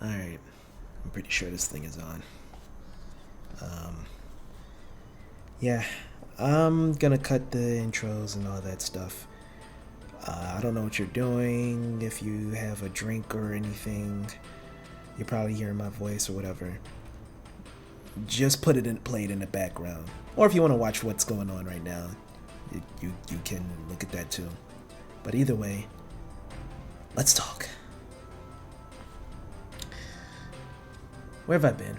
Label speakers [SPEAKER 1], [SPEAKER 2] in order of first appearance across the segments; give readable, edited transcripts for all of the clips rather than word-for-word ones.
[SPEAKER 1] Alright, I'm pretty sure this thing is on. Um, yeah, I'm gonna cut the intros and all that stuff. I don't know what you're doing, if you have a drink or anything. You're probably hearing my voice or whatever. Just put it in, play it in the background. Or if you want to watch what's going on right now, you can look at that too. But either way, let's talk. Where have I been?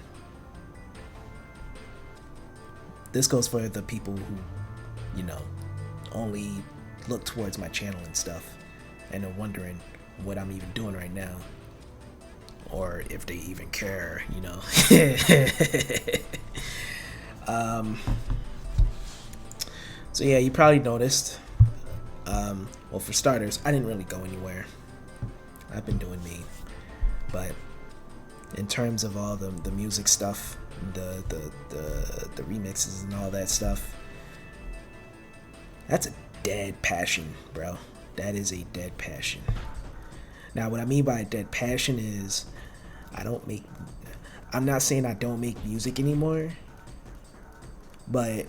[SPEAKER 1] This goes for the people who, you know, only look towards my channel and stuff and are wondering what I'm even doing right now. Or if they even care, you know. um, so yeah, you probably noticed. Well, for starters, I didn't really go anywhere. I've been doing me, but in terms of all the music stuff, the remixes and all that stuff, that's a dead passion, bro. That is a dead passion. Now, what I mean by a dead passion is I don't make. I'm not saying I don't make music anymore, but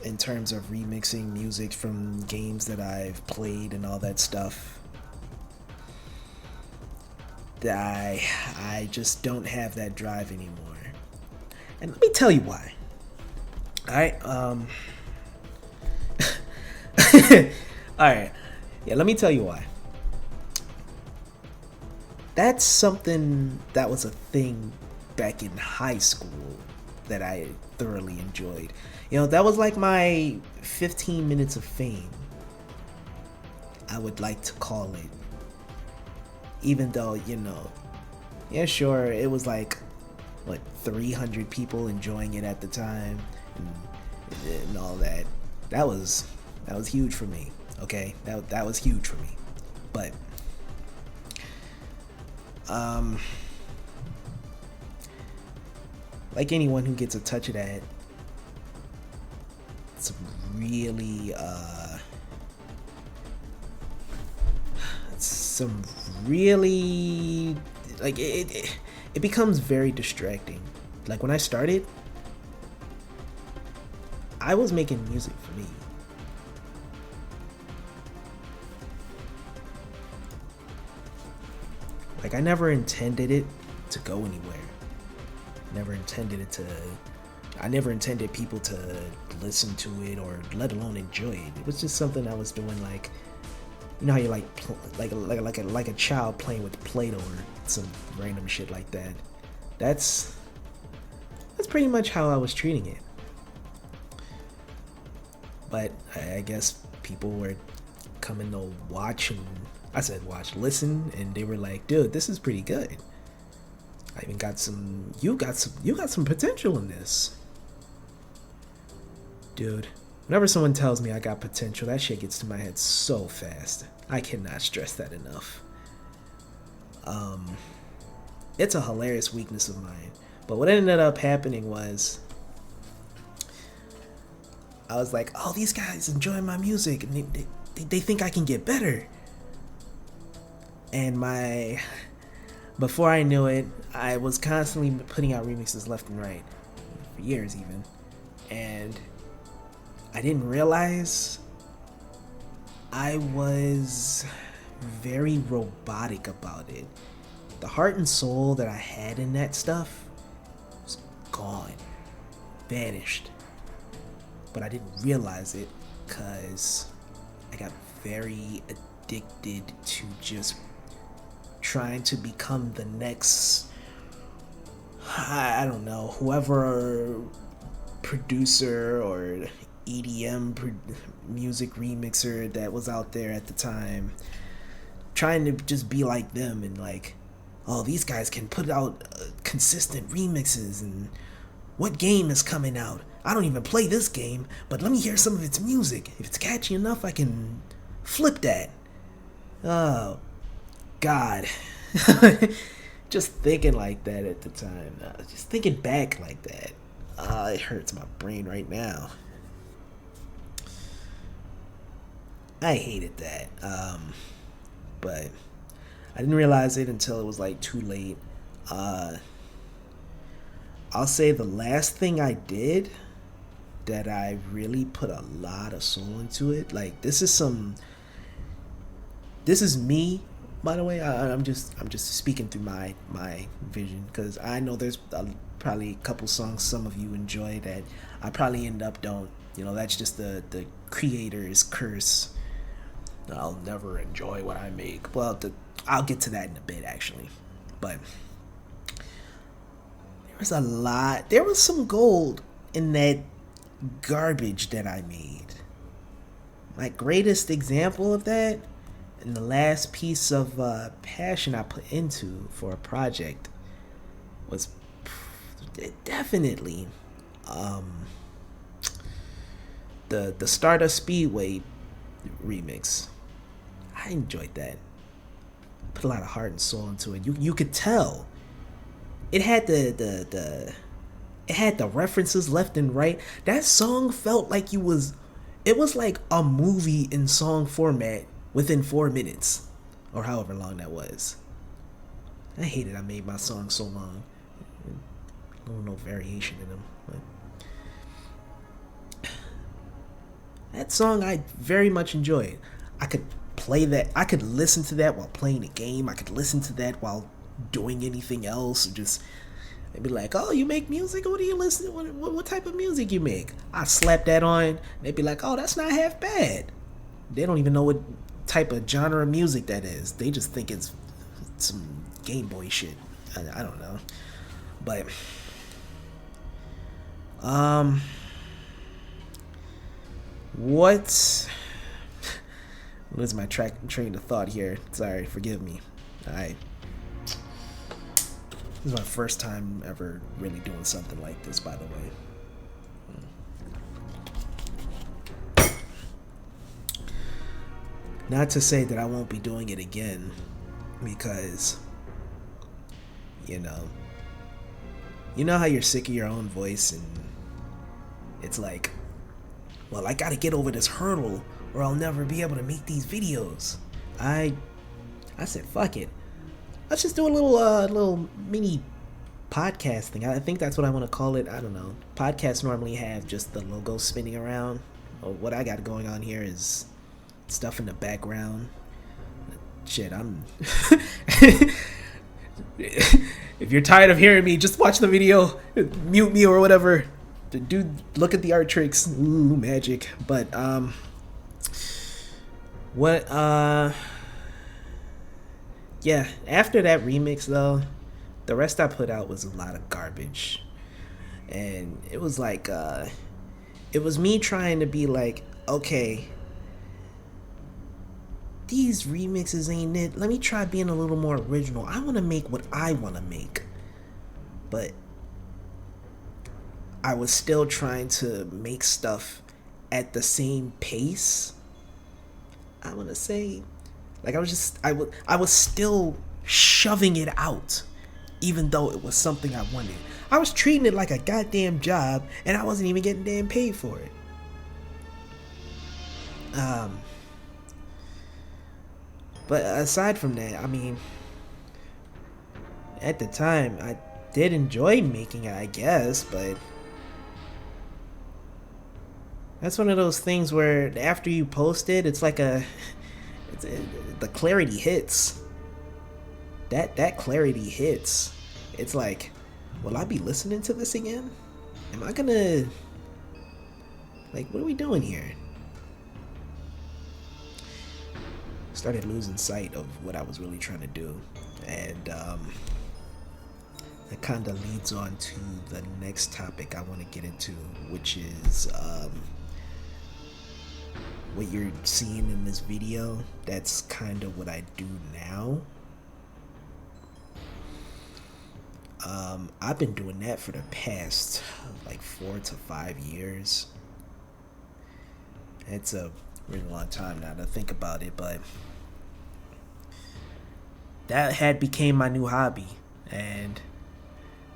[SPEAKER 1] in terms of remixing music from games that I've played and all that stuff, I just don't have that drive anymore. And let me tell you why. Alright, Alright. Yeah, let me tell you why. That's something that was a thing back in high school that I thoroughly enjoyed. You know, that was like my 15 minutes of fame, I would like to call it. Even though, you know, yeah, sure, it was like, what, 300 people enjoying it at the time and all that. That was huge for me, okay? That was huge for me. But, um, like anyone who gets a touch of that, it's really some really like it becomes very distracting. Like when I started, I was making music for me. Like I never intended it to go anywhere. Never intended it to I never intended people to listen to it or let alone enjoy it. It was just something I was doing, like, you know how you like a child playing with Play-Doh or some random shit like that. That's pretty much how I was treating it. But I guess people were coming to watch, and I said watch, listen, and they were like, dude, this is pretty good. I even got some. You got some potential in this, dude. Whenever someone tells me I got potential, that shit gets to my head so fast. I cannot stress that enough. Um, it's a hilarious weakness of mine. But what ended up happening was, I was like, oh, these guys enjoy my music, and they think I can get better. And before I knew it, I was constantly putting out remixes left and right, for years even. And I didn't realize I was very robotic about it. The heart and soul that I had in that stuff was gone, vanished. But I didn't realize it because I got very addicted to just trying to become the next, I don't know, whoever producer or music remixer that was out there at the time, trying to just be like them and like, oh, these guys can put out consistent remixes, and what game is coming out? I don't even play this game, but let me hear some of its music. If it's catchy enough, I can flip that. Oh, God. Just thinking like that at the time. Just thinking back like that. It hurts my brain right now. I hated that. But I didn't realize it until it was like too late. Uh, I'll say the last thing I did that I really put a lot of soul into it. Like this is me, by the way. I'm just speaking through my vision because I know there's probably a couple songs some of you enjoy that I probably end up don't. That's just the creator's curse. I'll never enjoy what I make. Well, I'll get to that in a bit actually, but there was some gold in that garbage that I made. My greatest example of that, and the last piece of passion I put into for a project, was definitely um, the Stardust Speedway remix. I enjoyed that. Put a lot of heart and soul into it. You could tell it had it had the references left and right. That song felt like it was like a movie in song format within 4 minutes, or however long that was. I hated I made my song so long. No variation in them. But that song I very much enjoyed. I could play that. I could listen to that while playing a game. I could listen to that while doing anything else. Just they'd be like, "Oh, you make music? What do you listen? What type of music you make?" I slap that on. They'd be like, "Oh, that's not half bad." They don't even know what type of genre of music that is. They just think it's some Game Boy shit. I don't know, but what? Lose my train of thought here. Sorry, forgive me. This is my first time ever really doing something like this, by the way. Not to say that I won't be doing it again, because, you know how you're sick of your own voice, and it's like, well, I gotta get over this hurdle or I'll never be able to make these videos. I said, fuck it. Let's just do a little mini podcast thing. I think that's what I want to call it. I don't know. Podcasts normally have just the logo spinning around. What I got going on here is stuff in the background. Shit, I'm... If you're tired of hearing me, just watch the video, mute me or whatever. Dude, look at the art tricks. Ooh, magic. But, yeah, after that remix, though, the rest I put out was a lot of garbage. And it was like, it was me trying to be like, okay, these remixes ain't it. Let me try being a little more original. I want to make what I want to make. But I was still trying to make stuff at the same pace. I want to say, like, I was still shoving it out, even though it was something I wanted. I was treating it like a goddamn job, and I wasn't even getting damn paid for it. But aside from that, I mean, at the time, I did enjoy making it, I guess, but that's one of those things where after you post it, it's like the clarity hits. That clarity hits. It's like, will I be listening to this again? Am I gonna, like, what are we doing here? Started losing sight of what I was really trying to do, and that kind of leads on to the next topic I want to get into, which is what you're seeing in this video. That's kind of what I do now. I've been doing that for the past like 4 to 5 years. It's a really long time now to think about it, but that had became my new hobby, and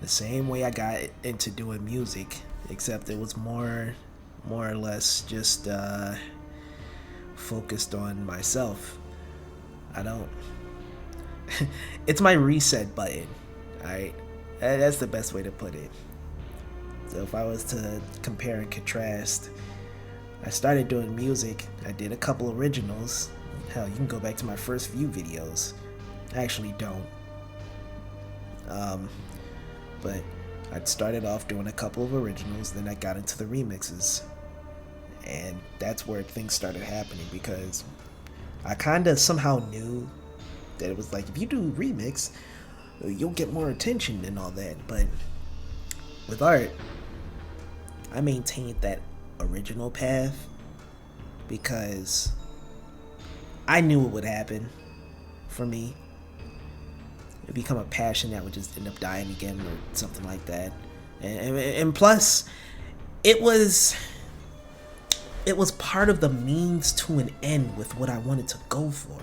[SPEAKER 1] the same way I got into doing music, except it was more or less just focused on myself. I don't it's my reset button. Alright? That's the best way to put it. So if I was to compare and contrast, I started doing music. I did a couple originals. Hell, you can go back to my first few videos. I actually don't. But I started off doing a couple of originals, then I got into the remixes. And that's where things started happening, because I kind of somehow knew that it was like, if you do remix, you'll get more attention and all that. But with art, I maintained that original path because I knew it would happen for me. It'd become a passion that would just end up dying again or something like that. And plus, it was part of the means to an end with what I wanted to go for.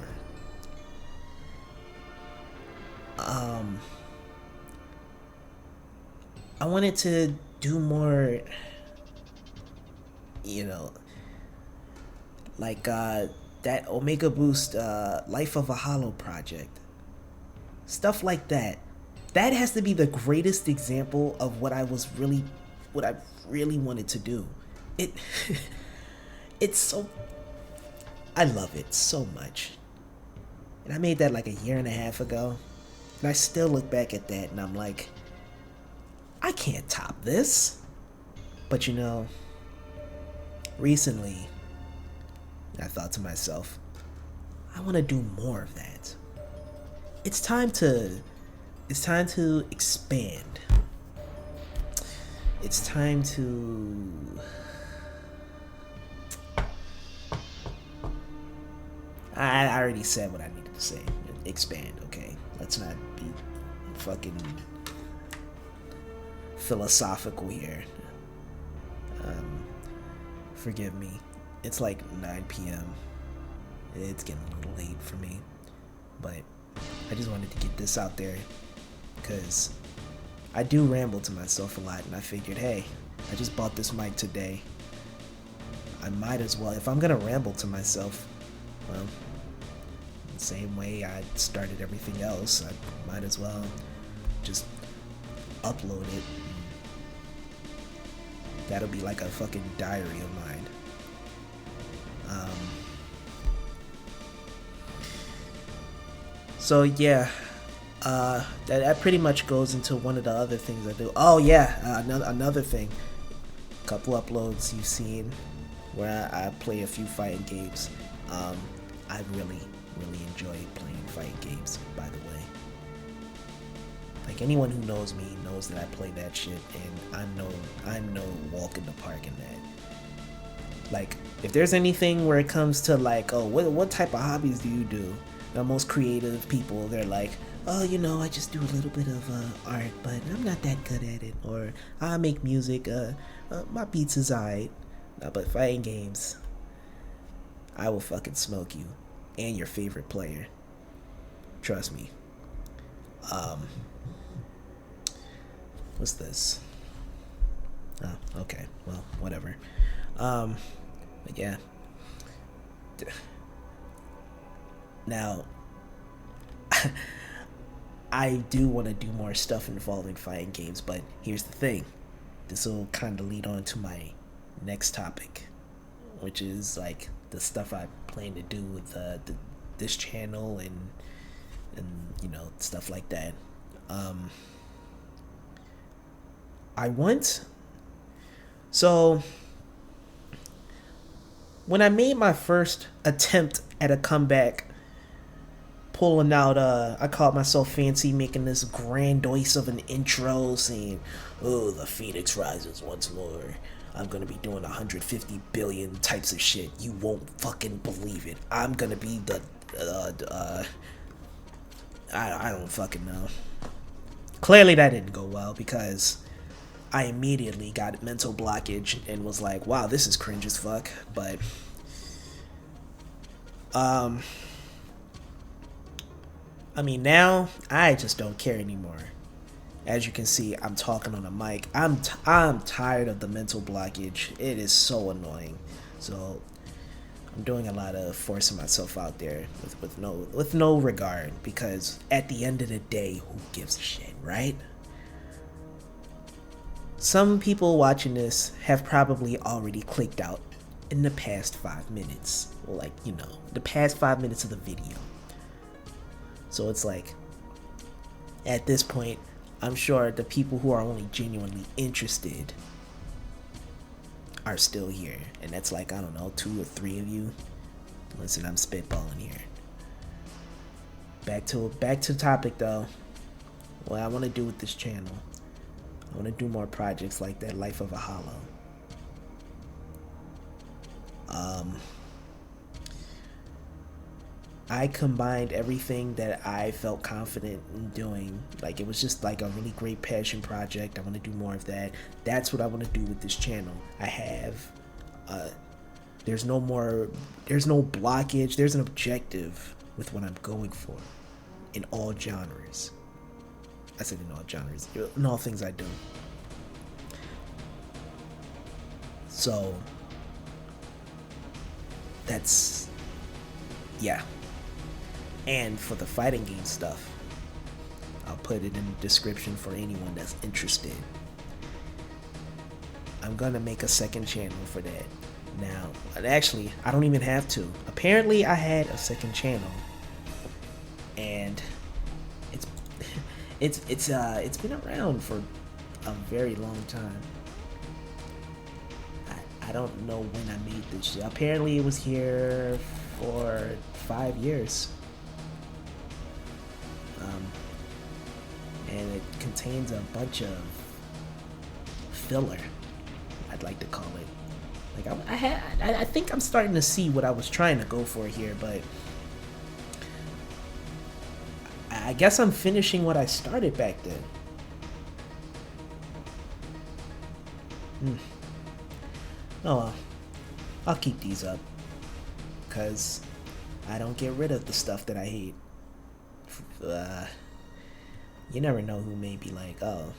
[SPEAKER 1] I wanted to do more, like that Omega Boost Life of a Hollow project. Stuff like that. That has to be the greatest example of what I really wanted to do. It's so, I love it so much. And I made that like a year and a half ago. And I still look back at that and I'm like, I can't top this. But recently, I thought to myself, I want to do more of that. It's time to expand. It's time to I already said what I needed to say. Expand, okay? Let's not be fucking philosophical here. Forgive me. It's like 9 p.m. It's getting a little late for me. But I just wanted to get this out there because I do ramble to myself a lot, and I figured, hey, I just bought this mic today. I might as well, if I'm gonna ramble to myself, well, the same way I started everything else, I might as well just upload it. That'll be like a fucking diary of mine. So yeah, that pretty much goes into one of the other things I do. Oh yeah, another thing. A couple uploads you've seen where I play a few fighting games. I really enjoy playing fighting games, by the way. Like, anyone who knows me knows that I play that shit, and I'm no walk in the park in that. Like, if there's anything where it comes to like, oh, what type of hobbies do you do? The most creative people, they're like, oh, I just do a little bit of art, but I'm not that good at it. Or I make music, my beats is alright. But fighting games, I will fucking smoke you and your favorite player. Trust me. What's this? Oh, okay. Well, whatever. But yeah. Now, I do want to do more stuff involving fighting games, but here's the thing. This will kind of lead on to my next topic, which is like the stuff I plan to do with this channel and stuff like that. So when I made my first attempt at a comeback, pulling out I called myself fancy, making this grandiose of an intro saying, oh, the phoenix rises once more, I'm gonna be doing 150 billion types of shit, you won't fucking believe it, I'm gonna be the I don't fucking know. Clearly that didn't go well, because I immediately got mental blockage and was like, wow, this is cringe as fuck. But I mean, now I just don't care anymore. As you can see, I'm talking on a mic. I'm tired of the mental blockage. It is so annoying. So I'm doing a lot of forcing myself out there with no regard, because at the end of the day, who gives a shit, right? Some people watching this have probably already clicked out in the past 5 minutes. Well, like, the past 5 minutes of the video. So it's like, at this point, I'm sure the people who are only genuinely interested are still here. And that's like, I don't know, 2 or 3 of you. Listen, I'm spitballing here. Back to the topic though. What I want to do with this channel. I want to do more projects like that Life of a Hollow. I combined everything that I felt confident in doing. Like, it was just like a really great passion project. I want to do more of that. That's what I want to do with this channel. I have there's no blockage. There's an objective with what I'm going for in all genres. I said in all genres, in all things I do. So that's, yeah. And for the fighting game stuff, I'll put it in the description for anyone that's interested. I'm gonna make a second channel for that. Now, actually, I don't even have to. Apparently, I had a second channel, and it's been around for a very long time. I don't know when I made this. Apparently, it was here for 5 years. And it contains a bunch of filler, I'd like to call it. Like, I think I'm starting to see what I was trying to go for here, but I guess I'm finishing what I started back then. Oh well, I'll keep these up, because I don't get rid of the stuff that I hate. You never know who may be like, oh,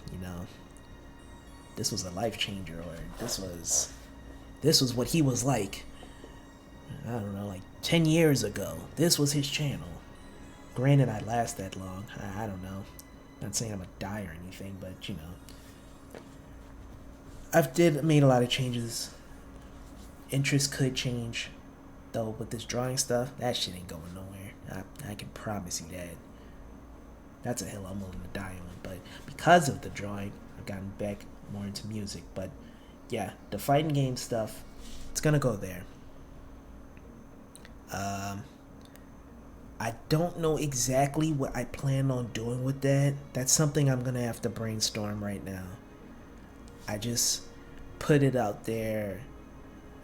[SPEAKER 1] this was a life changer, or this was what he was like, I don't know, like 10 years ago. This was his channel. Granted, I last that long. I don't know. Not saying I'm a die or anything, but I've made a lot of changes. Interest could change, though. With this drawing stuff, that shit ain't going nowhere. I can promise you that. That's a hill I'm willing to die on. But because of the drawing, I've gotten back more into music. But yeah, the fighting game stuff, it's gonna go there. I don't know exactly what I plan on doing with that. That's something I'm gonna have to brainstorm right now. I just put it out there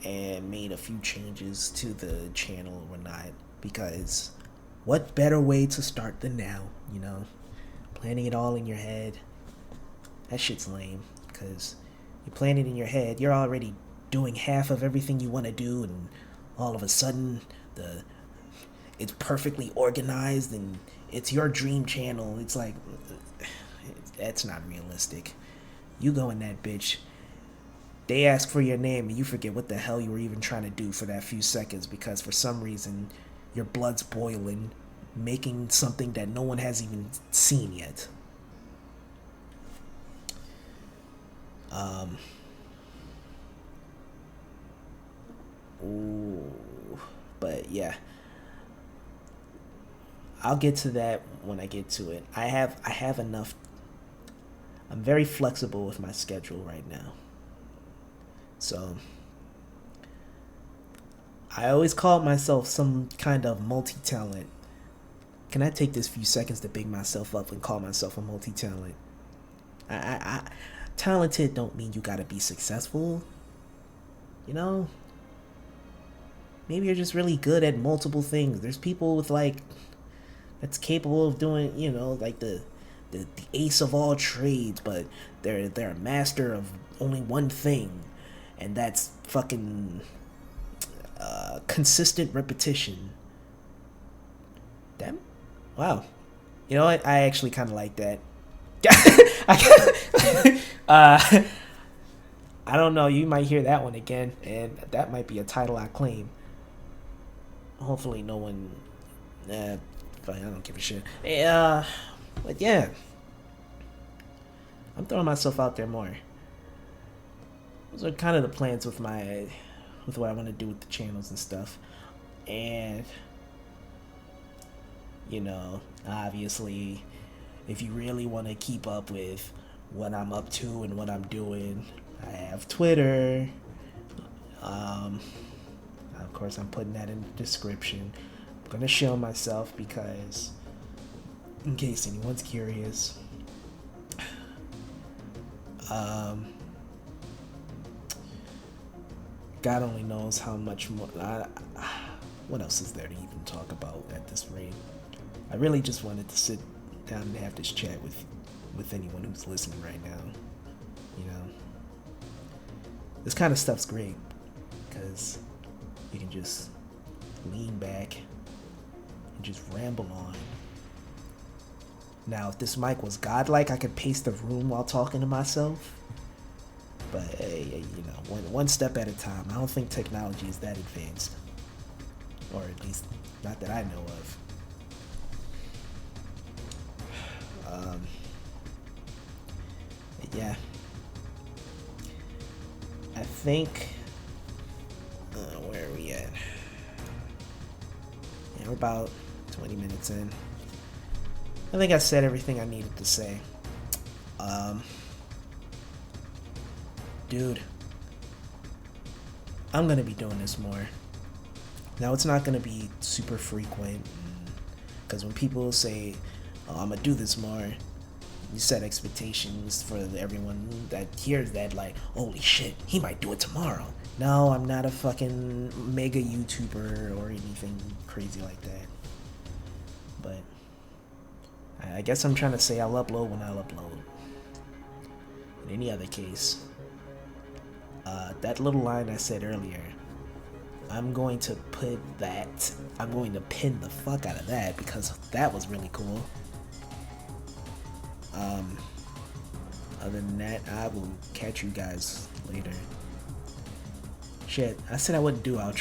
[SPEAKER 1] and made a few changes to the channel or whatnot, because what better way to start than now, planning it all in your head. That shit's lame, because you plan it in your head, you're already doing half of everything you want to do, and all of a sudden it's perfectly organized and it's your dream channel. It's like, that's not realistic. You go in that bitch, they ask for your name and you forget what the hell you were even trying to do for that few seconds, because for some reason your blood's boiling, making something that no one has even seen yet. But yeah, I'll get to that when I get to it. I have enough. I'm very flexible with my schedule right now. So I always called myself some kind of multi-talent. Can I take this few seconds to big myself up and call myself a multi-talent? Talented don't mean you gotta be successful. Maybe you're just really good at multiple things. There's people with that's capable of doing, like the ace of all trades, but they're a master of only one thing, and that's fucking consistent repetition. Damn. Wow. You know what? I actually kind of like that. I don't know. You might hear that one again, and that might be a title I claim. hopefully no one. Fine, I don't give a shit. But yeah, I'm throwing myself out there more. Those are kind of the plans with what I want to do with the channels and stuff. And obviously, if you really want to keep up with what I'm up to and what I'm doing, I have Twitter. Of course, I'm putting that in the description. I'm gonna show myself because, in case anyone's curious, God only knows how much more. What else is there to even talk about at this rate? I really just wanted to sit down and have this chat with anyone who's listening right now. This kind of stuff's great because you can just lean back and just ramble on. Now, if this mic was godlike, I could pace the room while talking to myself. But hey, one step at a time. I don't think technology is that advanced, or at least not that I know of. Yeah, I think. Where are we at? Yeah, we're about 20 minutes in. I think I said everything I needed to say. Dude, I'm gonna be doing this more. Now, it's not gonna be super frequent, because when people say, "Oh, I'm gonna do this more," you set expectations for everyone that hears that, like, "Holy shit, he might do it tomorrow." No, I'm not a fucking mega YouTuber or anything crazy like that. But I guess I'm trying to say I'll upload when I'll upload. In any other case, that little line I said earlier, I'm going to pin the fuck out of that because that was really cool. Other than that, I will catch you guys later. Shit, I said I wouldn't do outro.